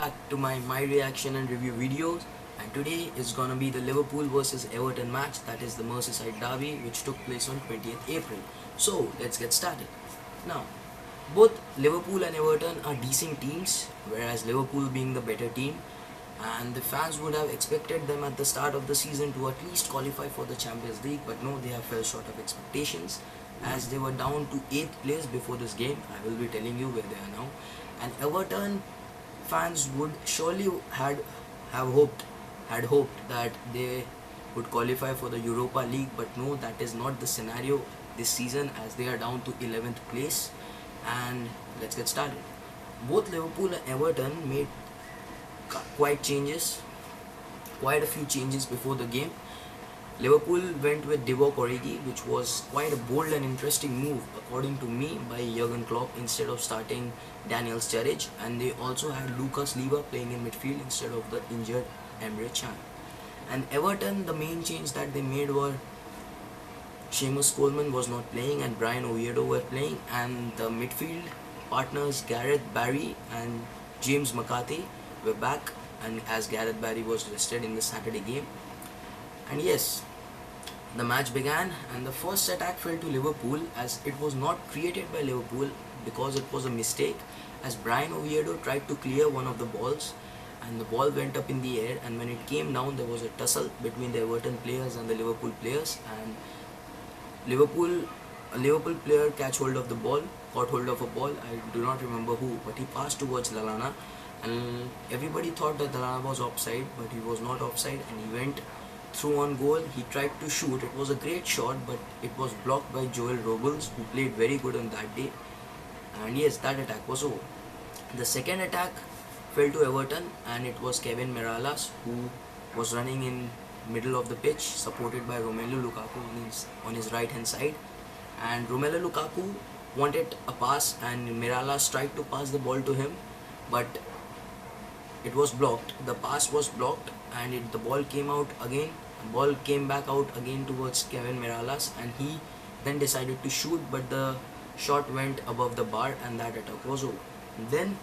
back to my reaction and review videos. And today is gonna be the Liverpool versus Everton match, that is the Merseyside derby, which took place on 20th April. So let's get started. Now, both Liverpool and Everton are decent teams, whereas Liverpool being the better team, and the fans would have expected them at the start of the season to at least qualify for the Champions League, but no, they have fell short of expectations as they were down to 8th place before this game. I will be telling you where they are now. And Everton fans would surely have hoped had hoped that they would qualify for the Europa League, but no, that is not the scenario this season as they are down to 11th place. And let's get started. Both Liverpool and Everton made quite changes, quite a few changes before the game. Liverpool went with Divock Origi, which was quite a bold and interesting move, according to me, by Jurgen Klopp instead of starting Daniel Sturridge, and they also had Lucas Leiva playing in midfield instead of the injured Emre Can. And Everton, the main change that they made were Seamus Coleman was not playing and Brian Oviedo were playing, and the midfield partners Gareth Barry and James McCarthy were back, and as Gareth Barry was rested in the Saturday game. And yes, the match began and the first attack fell to Liverpool as it was not created by Liverpool because it was a mistake, as Brian Oviedo tried to clear one of the balls and the ball went up in the air, and when it came down there was a tussle between the Everton players and the Liverpool players, and a Liverpool player caught hold of a ball, I do not remember who, but he passed towards Lallana, and everybody thought that Lallana was offside, but he was not offside, and he went through on goal. He tried to shoot, it was a great shot, but it was blocked by Joel Robles, who played very good on that day. And yes, that attack was over. The second attack fell to Everton, and it was Kevin Mirallas who was running in middle of the pitch, supported by Romelu Lukaku on his right hand side. And Romelu Lukaku wanted a pass, and Mirallas tried to pass the ball to him, but it was blocked. The pass was blocked, and the ball came out again. The ball came back out again towards Kevin Mirallas, and he then decided to shoot, but the shot went above the bar, and that attack was over. Then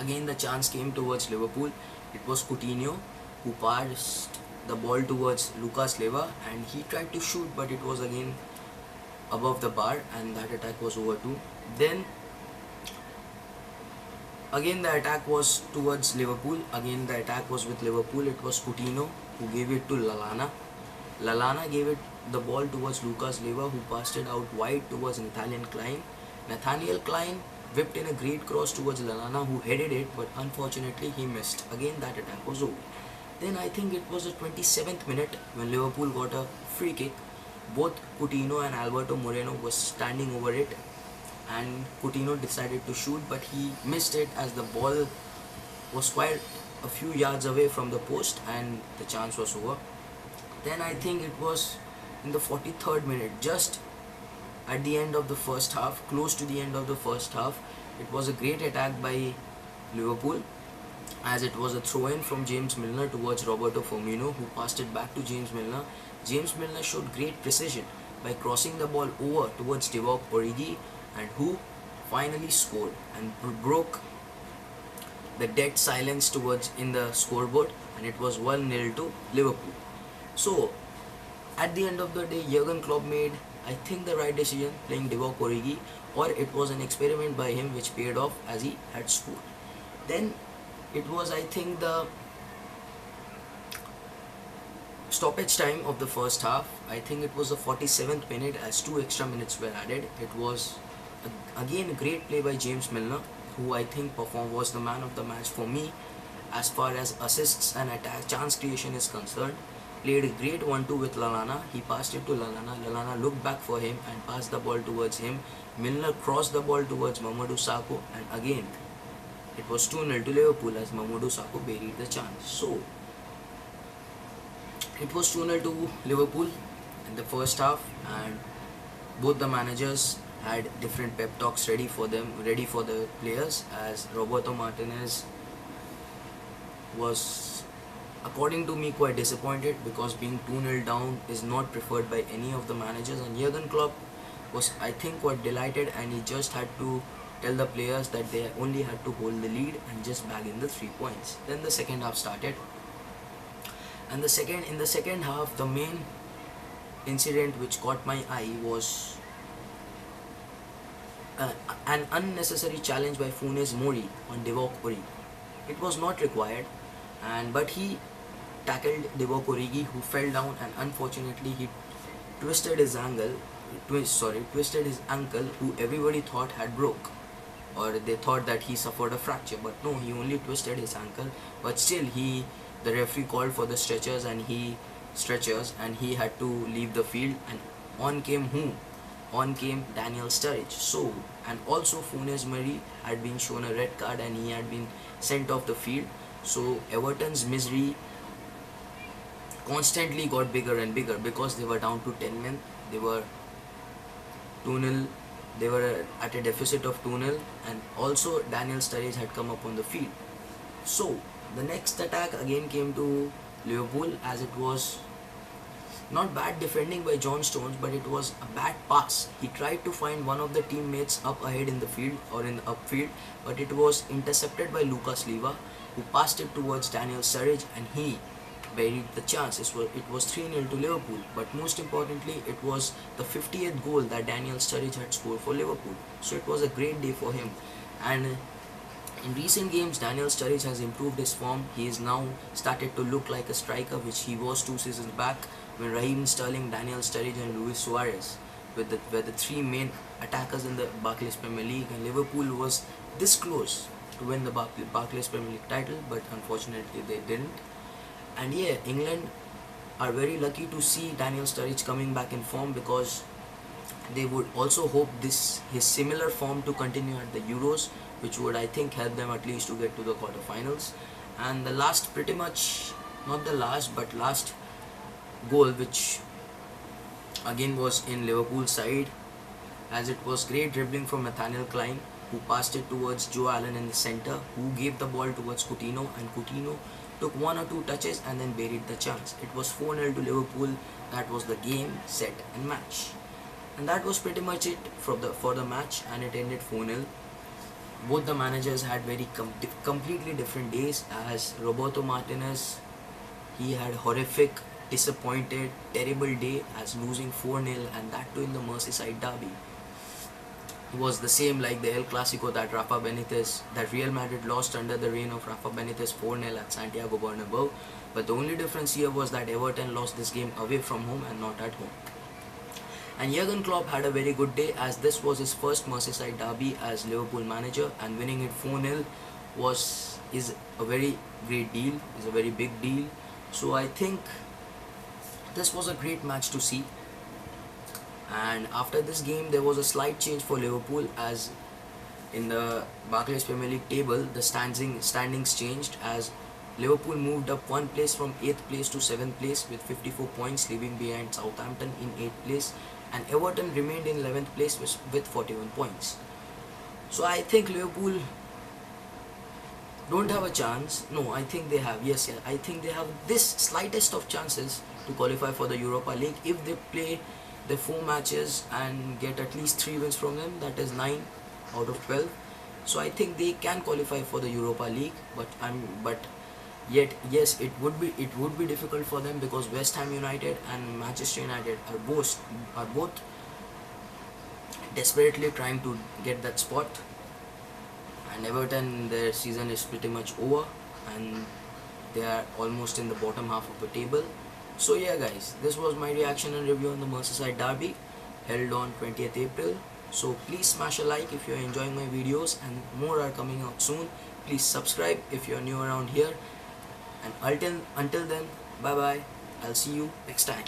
again the chance came towards Liverpool. It was Coutinho who passed the ball towards Lucas Leiva, and he tried to shoot, but it was again above the bar, and that attack was over too. Then again the attack was towards Liverpool. Again the attack was with Liverpool. It was Coutinho who gave it to Lallana. Lallana gave the ball towards Lucas Leiva, who passed it out wide towards Nathaniel Klein. Nathaniel Klein whipped in a great cross towards Lallana, who headed it, but unfortunately he missed. Again that attack was over. Then I think it was the 27th minute when Liverpool got a free kick. Both Coutinho and Alberto Moreno were standing over it, and Coutinho decided to shoot, but he missed it as the ball was quite a few yards away from the post, and the chance was over. Then I think it was in the 43rd minute, just at the end of the first half, close to the end of the first half, it was a great attack by Liverpool, as it was a throw-in from James Milner towards Roberto Firmino, who passed it back to James Milner. James Milner showed great precision by crossing the ball over towards Divock Origi, and who finally scored and broke the dead silence towards in the scoreboard, and it was 1-0 to Liverpool. So at the end of the day, Jurgen Klopp made, I think, the right decision playing Divock Origi, or it was an experiment by him which paid off as he had scored. Then it was, I think, the stoppage time of the first half. I think it was the 47th minute, as 2 extra minutes were added. It was again a great play by James Milner, who I think was the man of the match for me as far as assists and attack chance creation is concerned. Played a great 1-2 with Lallana. He passed it to Lallana. Lallana looked back for him and passed the ball towards him. Milner crossed the ball towards Mamadou Sakho, and again it was 2-0 to Liverpool as Mamadou Sakho buried the chance. So it was 2-0 to Liverpool in the first half, and both the managers had different pep talks ready for the players, as Roberto Martinez was, according to me, quite disappointed because being 2-0 down is not preferred by any of the managers, and Jurgen Klopp was, I think, quite delighted, and he just had to tell the players that they only had to hold the lead and just bag in the 3 points. Then the second half started, and in the second half, the main incident which caught my eye was an unnecessary challenge by Funes Mori on Divock Origi. It was not required, but he tackled Divock Origi, who fell down, and unfortunately he twisted his twisted his ankle, who everybody thought had broke, or they thought that he suffered a fracture, but no, he only twisted his ankle. But still, the referee called for the stretchers, and he had to leave the field. And on came who? On came Daniel Sturridge. So, and also Funes Mori had been shown a red card and he had been sent off the field. So Everton's misery constantly got bigger and bigger because they were down to 10 men. They were 2-0. They were at a deficit of 2-0, and also Daniel Sturridge had come up on the field. So the next attack again came to Liverpool, as it was not bad defending by John Stones, but it was a bad pass. He tried to find one of the teammates up ahead in the field or in the upfield, but it was intercepted by Lucas Leiva, who passed it towards Daniel Sturridge, and he buried the chance. It was 3-0 to Liverpool, but most importantly, it was the 50th goal that Daniel Sturridge had scored for Liverpool. So it was a great day for him. And in recent games, Daniel Sturridge has improved his form. He is now started to look like a striker, which he was 2 seasons back, when Raheem Sterling, Daniel Sturridge and Luis Suarez were the three main attackers in the Barclays Premier League, and Liverpool was this close to win the Barclays Premier League title, but unfortunately they didn't. And yeah, England are very lucky to see Daniel Sturridge coming back in form, because they would also hope his similar form to continue at the Euros, which would, I think, help them at least to get to the quarterfinals. And the last, pretty much not the last, but last goal, which again was in Liverpool's side, as it was great dribbling from Nathaniel Klein, who passed it towards Joe Allen in the centre, who gave the ball towards Coutinho, and Coutinho took 1 or 2 touches and then buried the chance. It was 4-0 to Liverpool. That was the game, set and match. And that was pretty much it for the match, and it ended 4-0. Both the managers had very completely different days, as Roberto Martinez, he had horrific, disappointed, terrible day, as losing 4-0, and that too in the Merseyside derby. It was the same like the El Clasico that Real Madrid lost under the reign of Rafa Benitez 4-0 at Santiago Bernabeu. But the only difference here was that Everton lost this game away from home and not at home. And Jurgen Klopp had a very good day, as this was his first Merseyside derby as Liverpool manager, and winning it 4-0 is a very great deal, is a very big deal. So I think this was a great match to see. And after this game, there was a slight change for Liverpool, as in the Barclays Premier League table, the standings changed, as Liverpool moved up 1 place from 8th place to 7th place with 54 points, leaving behind Southampton in 8th place, and Everton remained in 11th place with 41 points. So I think Liverpool don't have a chance. No, I think they have. Yes, I think they have this slightest of chances to qualify for the Europa League if they play the 4 matches and get at least 3 wins from them. That is 9 out of 12. So I think they can qualify for the Europa League. But yet, yes, it would be difficult for them, because West Ham United and Manchester United are both desperately trying to get that spot. And Everton, their season is pretty much over, and they are almost in the bottom half of the table. So yeah guys, this was my reaction and review on the Merseyside derby held on 20th April. So please smash a like if you are enjoying my videos, and more are coming out soon. Please subscribe if you are new around here, and until then, bye bye. I'll see you next time.